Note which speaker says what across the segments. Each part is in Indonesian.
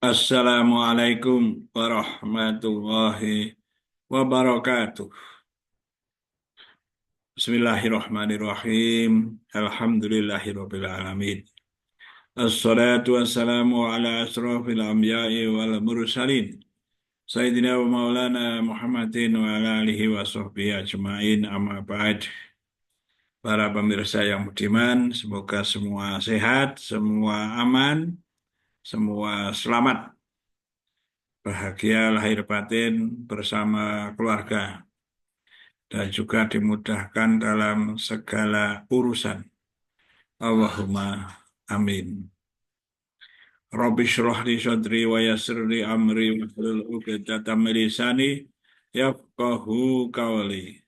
Speaker 1: Assalamualaikum warahmatullahi wabarakatuh. Bismillahirrahmanirrahim. Alhamdulillahirabbil alamin. Assalatu wassalamu ala asrofil anbiya'i wal mursalin. Sayyidina wa maulana Muhammadin wa ala alihi wa sahbihi ajma'in amma ba'd. Para pemirsa yang budiman, semoga semua sehat, semua aman, semua selamat, bahagia lahir batin bersama keluarga, dan juga dimudahkan dalam segala urusan. Allahumma amin. Rabbi shrah li sadri wa yassir li amri wahlul 'uqdatam min lisani yafqahu qawli.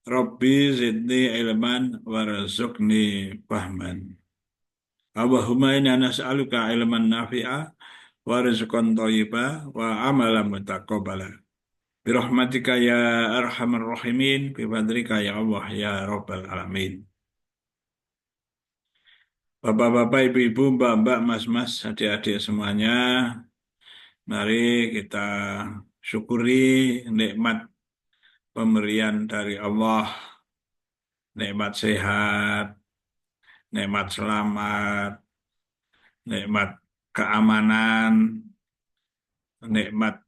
Speaker 1: Rabbi zidni ilman warzuqni fahman. Allahumma inna nas'aluka ilman nafi'a wa rizqan thayyiba wa amalan mutaqabbala. Birahmatika ya arhamar rahimin, bifadlika ya Allah ya rabbal alamin. Bapak-bapak, ibu-ibu, mbak-mbak, mas-mas, adik-adik semuanya, mari kita syukuri nikmat pemberian dari Allah, nikmat sehat, nikmat selamat, nikmat keamanan, nikmat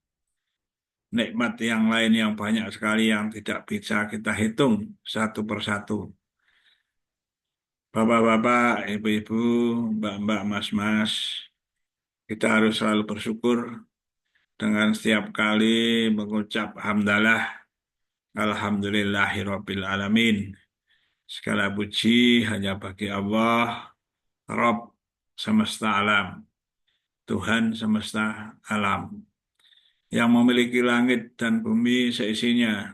Speaker 1: nikmat yang lain yang banyak sekali yang tidak bisa kita hitung satu persatu. Bapak-bapak, ibu-ibu, mbak-mbak, mas-mas, kita harus selalu bersyukur dengan setiap kali mengucap hamdalah, alhamdulillahirabbil alamin. Segala puji hanya bagi Allah, Rabb semesta alam, Tuhan semesta alam, yang memiliki langit dan bumi seisinya.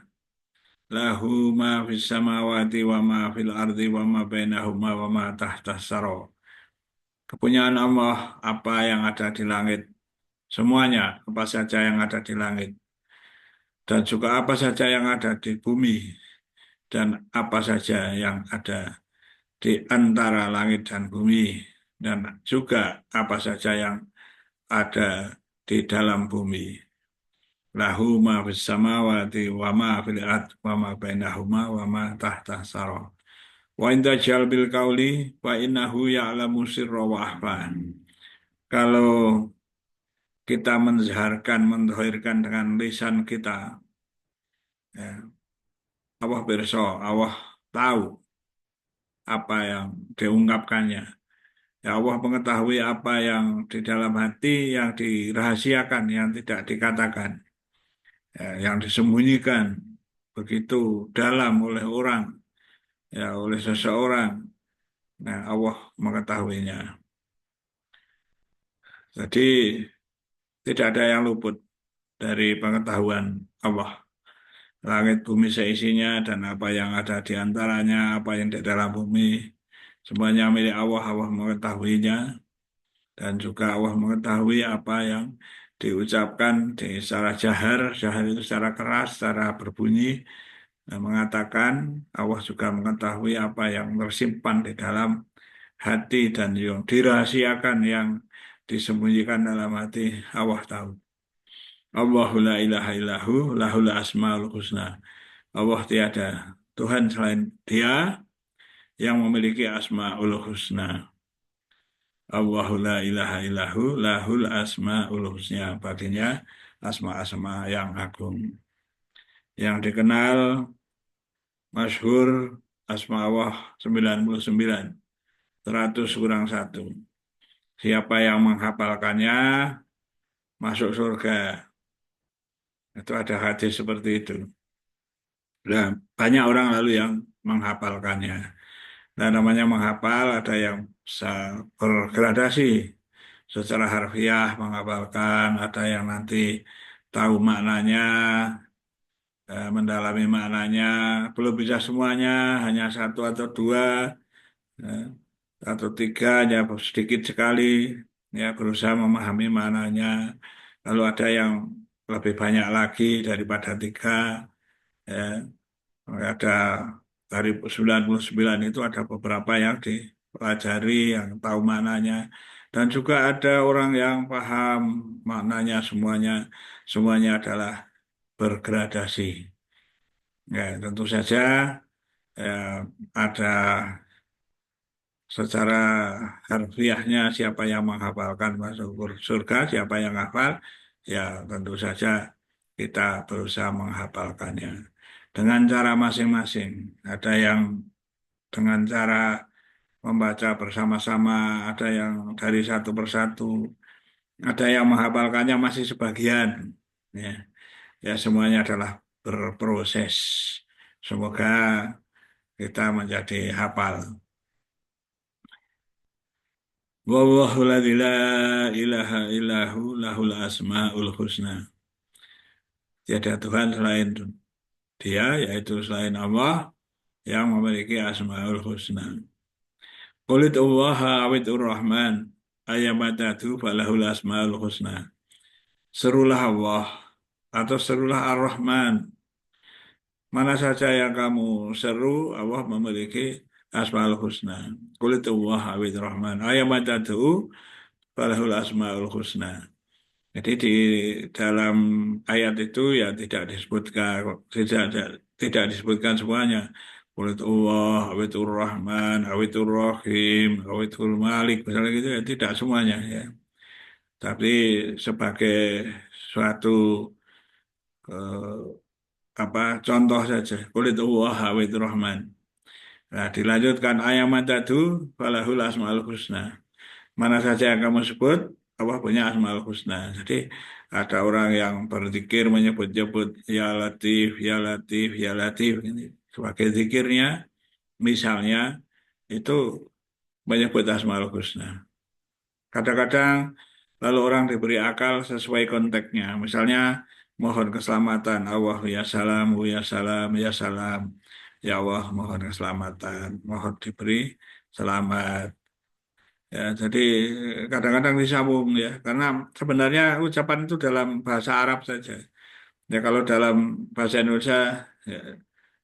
Speaker 1: Lahu ma fis samawati wa ma fil ardi wa ma bainahuma wa ma tahtas saro. Kepunyaan Allah, apa yang ada di langit, semuanya, apa saja yang ada di langit, dan juga apa saja yang ada di bumi, dan apa saja yang ada di antara langit dan bumi, dan juga apa saja yang ada di dalam bumi. Lahu ma fis samawati wa ma fil ardi wa ma bainahuma wa ma tahta sara. Wa inda jal bil qauli wa innahu ya'lamu sirra wa akhfa. Kalau kita menzaharkan, mendhahirkan dengan lisan kita, ya, Allah pirsa, Allah tahu apa yang diungkapkannya. Ya, Allah mengetahui apa yang di dalam hati, yang dirahasiakan, yang tidak dikatakan, ya, yang disembunyikan begitu dalam oleh orang, ya, oleh seseorang. Nah, Allah mengetahuinya. Jadi tidak ada yang luput dari pengetahuan Allah. Langit bumi seisinya dan apa yang ada di antaranya, apa yang di dalam bumi, semuanya milik Allah. Allah mengetahuinya, dan juga Allah mengetahui apa yang diucapkan di secara jahar, jahar itu secara keras, secara berbunyi, dan mengatakan. Allah juga mengetahui apa yang tersimpan di dalam hati dan yang dirahasiakan, yang disembunyikan dalam hati. Allah tahu. Allahu la ilaha illahu lahul asmaul husna. Allah tiada Tuhan selain Dia yang memiliki asmaul husna. Allahu la ilaha illahu lahul asmaul husna. Baginya asma-asma yang agung, yang dikenal masyhur asma Allah 99, 100 kurang 1. Siapa yang menghafalkannya masuk surga. Itu ada hadis seperti itu. Nah, banyak orang lalu yang menghafalkannya. Nah, namanya menghafal, ada yang bergradasi secara harfiah menghafalkan, ada yang nanti tahu maknanya, mendalami maknanya, belum bisa semuanya, hanya satu atau dua, eh, atau tiga, hanya sedikit sekali, ya, berusaha memahami maknanya. Lalu ada yang lebih banyak lagi daripada tiga, ya. Ada dari 99 itu ada beberapa yang dipelajari, yang tahu maknanya. Dan juga ada orang yang paham maknanya semuanya adalah bergradasi. Ya, tentu saja ya, ada secara harfiahnya siapa yang menghafalkan masuk surga, siapa yang hafal, ya tentu saja kita berusaha menghafalkannya dengan cara masing-masing. Ada yang dengan cara membaca bersama-sama, ada yang dari satu persatu, ada yang menghafalkannya masih sebagian. Ya, ya semuanya adalah berproses. Semoga kita menjadi hafal. Wallahu la ilaha illahu lahul asmaul husna. Tiada Tuhan selain Dia, yaitu selain Allah yang memiliki asmaul husna. Qulit Allah awidur rahman ayyamatatu falahul asmaul husna. Serulah Allah atau serulah Ar-Rahman. Mana saja yang kamu seru, Allah memiliki asmaul husna. Qulit Allah awidur rahman ayyamatatu falahul asmaul husna. Jadi di dalam ayat itu ya tidak disebutkan semuanya. Allah, Awitur Rahman, Awitur Rahim, Awitur Malik, misalnya gitu ya tidak semuanya ya. Tapi sebagai suatu eh, contoh saja. Allah, Awitur Rahman. Nah, dilanjutkan ayamat tadu falahul asmaul husna. Mana saja yang kamu sebut, Allah punya asmaul husna. Jadi ada orang yang berzikir menyebut-nyebut ya Latif, ya Latif, ya Latif ini sebagai zikirnya, misalnya itu menyebut asmaul husna. Kadang-kadang lalu orang diberi akal sesuai konteksnya. Misalnya mohon keselamatan, Allah ya salam, ya salam, ya salam. Ya Allah mohon keselamatan, mohon diberi selamat. Ya, jadi kadang-kadang disambung ya, karena sebenarnya ucapan itu dalam bahasa Arab saja. Ya kalau dalam bahasa Indonesia, ya,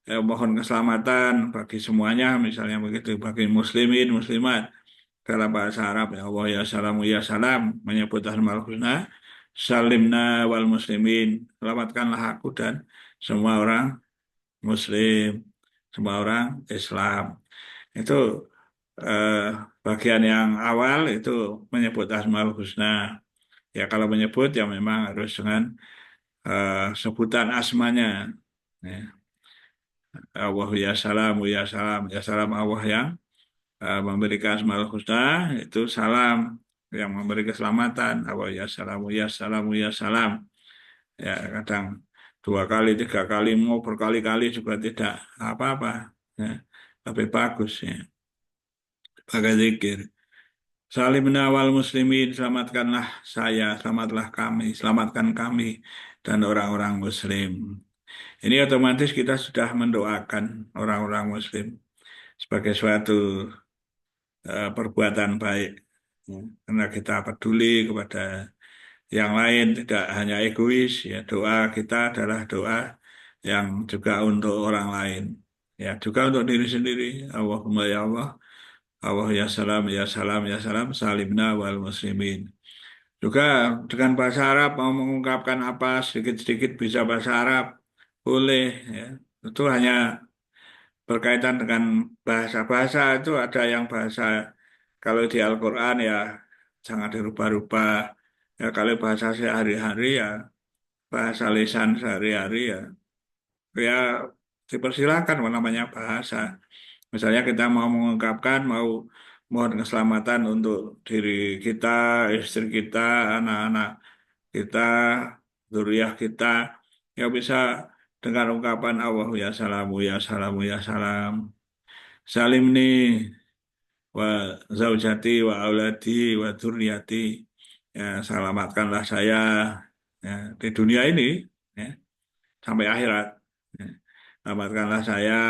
Speaker 1: ya, mohon keselamatan bagi semuanya, misalnya begitu, bagi muslimin, muslimat. Dalam bahasa Arab, ya Allah ya salam, menyebut asmaul husna, salimna wal muslimin, selamatkanlah aku dan semua orang muslim, semua orang Islam. Itu eh, bagian yang awal itu menyebut Asmaul Husna. Ya kalau menyebut ya memang harus dengan sebutan asmanya. Ya. Allah ya salam, ya salam Allah yang memberikan Asmaul Husna itu salam yang memberi keselamatan. Allah ya salam, ya salam, ya salam. Ya kadang dua kali, tiga kali, mau berkali-kali juga tidak apa-apa. Ya. Lebih bagus ya. Pakai zikir. Salimna wal muslimin, selamatkanlah saya, selamatlah kami, selamatkan kami dan orang-orang muslim. Ini otomatis kita sudah mendoakan orang-orang muslim sebagai suatu perbuatan baik. Ya, karena kita peduli kepada yang lain, tidak hanya egois, ya doa kita adalah doa yang juga untuk orang lain. Ya, juga untuk diri sendiri. Allahumma ya Allah, Allah ya salam, ya salam, salimna wal muslimin. Juga dengan bahasa Arab mau mengungkapkan apa sedikit-sedikit bisa bahasa Arab boleh ya. Itu hanya berkaitan dengan bahasa-bahasa itu ada yang bahasa kalau di Al-Quran ya sangat dirubah-rubah ya kalau bahasa sehari-hari ya bahasa lisan sehari-hari ya ya dipersilakan namanya bahasa. Misalnya kita mau mengungkapkan mau mohon keselamatan untuk diri kita, istri kita, anak-anak kita, zuriyah kita, ya bisa dengan ungkapan Allah ya salamu ya salamu ya salam. Salim nih wa zaujati wa auladi wa dzurriyyati. Ya, selamatkanlah saya ya, di dunia ini ya, sampai akhirat. Ya. Selamatkanlah saya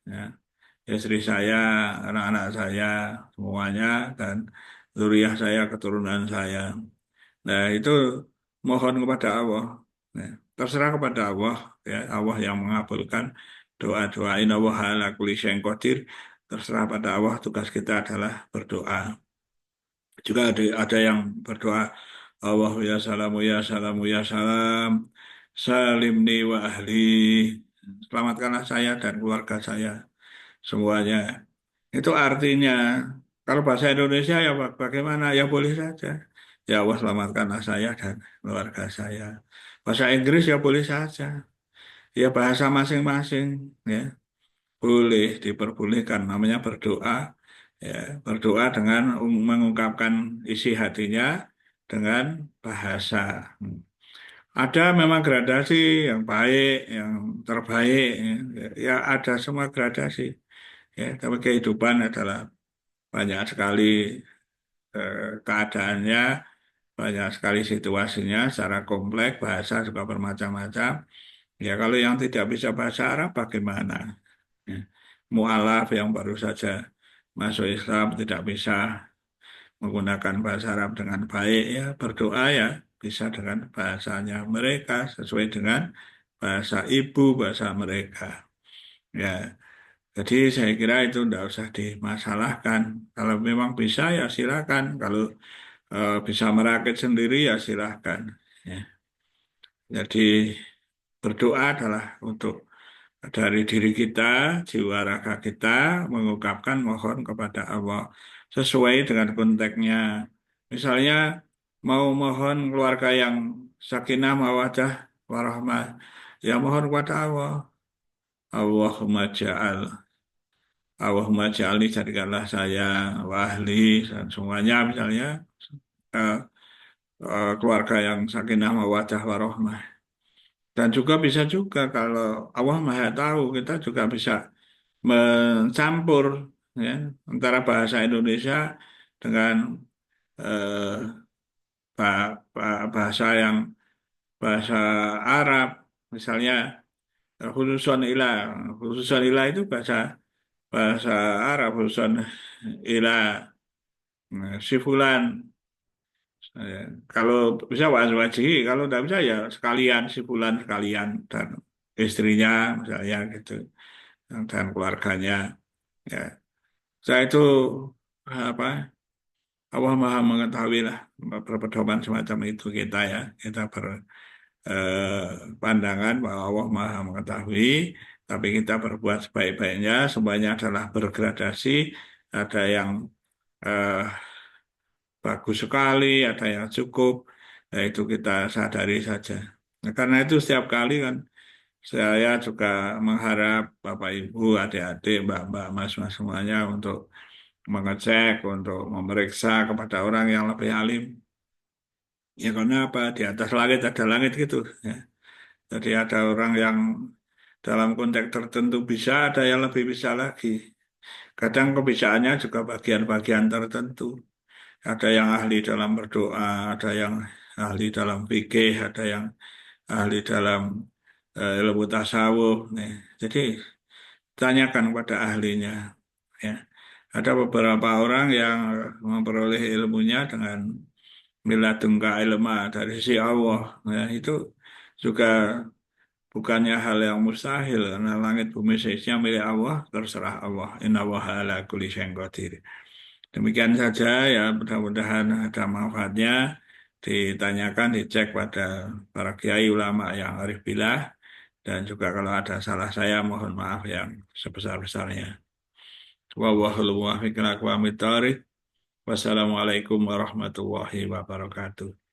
Speaker 1: ya, istri saya, anak-anak saya, semuanya dan zuriyah saya, keturunan saya. Nah, itu mohon kepada Allah. Ya, terserah kepada Allah, ya Allah yang mengabulkan doa-doa. Inna Allah ala kulli syai'in qadir. Terserah pada Allah, tugas kita adalah berdoa. Juga ada yang berdoa, Allahu ya salamu ya salam, salimni wa ahli. Selamatkanlah saya dan keluarga saya semuanya. Itu artinya, kalau bahasa Indonesia ya bagaimana? Ya boleh saja. Ya Allah selamatkanlah saya dan keluarga saya. Bahasa Inggris ya boleh saja. Ya bahasa masing-masing. Ya boleh diperbolehkan. Namanya berdoa. Ya berdoa dengan mengungkapkan isi hatinya dengan bahasa. Ada memang gradasi yang baik, yang terbaik. Ya ada semua gradasi. Ya, tapi kehidupan adalah banyak sekali keadaannya, banyak sekali situasinya secara kompleks, bahasa juga bermacam-macam. Ya kalau yang tidak bisa bahasa Arab bagaimana? Ya. Mu'alaf yang baru saja masuk Islam tidak bisa menggunakan bahasa Arab dengan baik, ya berdoa ya bisa dengan bahasanya mereka sesuai dengan bahasa ibu, bahasa mereka. Ya, jadi saya kira itu tidak usah dimasalahkan. Kalau memang bisa ya silakan. Kalau bisa merakit sendiri ya silahkan. Ya. Jadi berdoa adalah untuk dari diri kita, jiwa raga kita, mengungkapkan mohon kepada Allah sesuai dengan konteksnya. Misalnya mau mohon keluarga yang sakinah, mawadah, warahmah, ya mohon kepada Allah. Allahumma ja'al, Allahumma ja'alni jadikanlah saya, wa ahli, dan semuanya misalnya. eh, Keluarga yang sakinah mawaddah warahmah. Dan juga bisa juga kalau Allah Maha Tahu kita juga bisa mencampur ya antara bahasa Indonesia dengan eh, bahasa yang bahasa Arab misalnya khususon ilah itu bahasa bahasa Arab khususon ilah si fulan. Ya, kalau bisa wajib, kalau tidak bisa ya sekalian si bulan sekalian dan istrinya misalnya gitu dan keluarganya. Ya, saya itu apa? Allah Maha mengetahui lah berpedoman semacam itu kita ya kita berpandangan bahwa Allah Maha mengetahui, tapi kita berbuat sebaik-baiknya. Semuanya adalah bergradasi. Ada yang eh, bagus sekali, ada yang cukup, ya itu kita sadari saja. Nah, karena itu setiap kali kan saya juga mengharap Bapak Ibu, adik-adik, Mbak-mbak, Mas-mas semuanya untuk mengecek, untuk memeriksa kepada orang yang lebih alim. Ya karena apa? Di atas langit ada langit gitu. Ya. Jadi ada orang yang dalam konteks tertentu bisa, ada yang lebih bisa lagi. Kadang kebisaannya juga bagian-bagian tertentu. Ada yang ahli dalam berdoa, ada yang ahli dalam fikih, ada yang ahli dalam ilmu tasawuf. Nih. Jadi tanyakan pada ahlinya. Ya. Ada beberapa orang yang memperoleh ilmunya dengan miladunka ilma dari sisi Allah. Ya, itu juga bukannya hal yang mustahil karena langit bumi seisinya milik Allah, terserah Allah. Inna Allaha ala kulli syai'in qadir. Demikian saja ya, mudah-mudahan ada manfaatnya. Ditanyakan, dicek pada para kiai ulama yang arif billah dan juga kalau ada salah saya mohon maaf yang sebesar-besarnya. Wallahul muwaffiq ila aqwamit thoriq. Wassalamualaikum warahmatullahi wabarakatuh.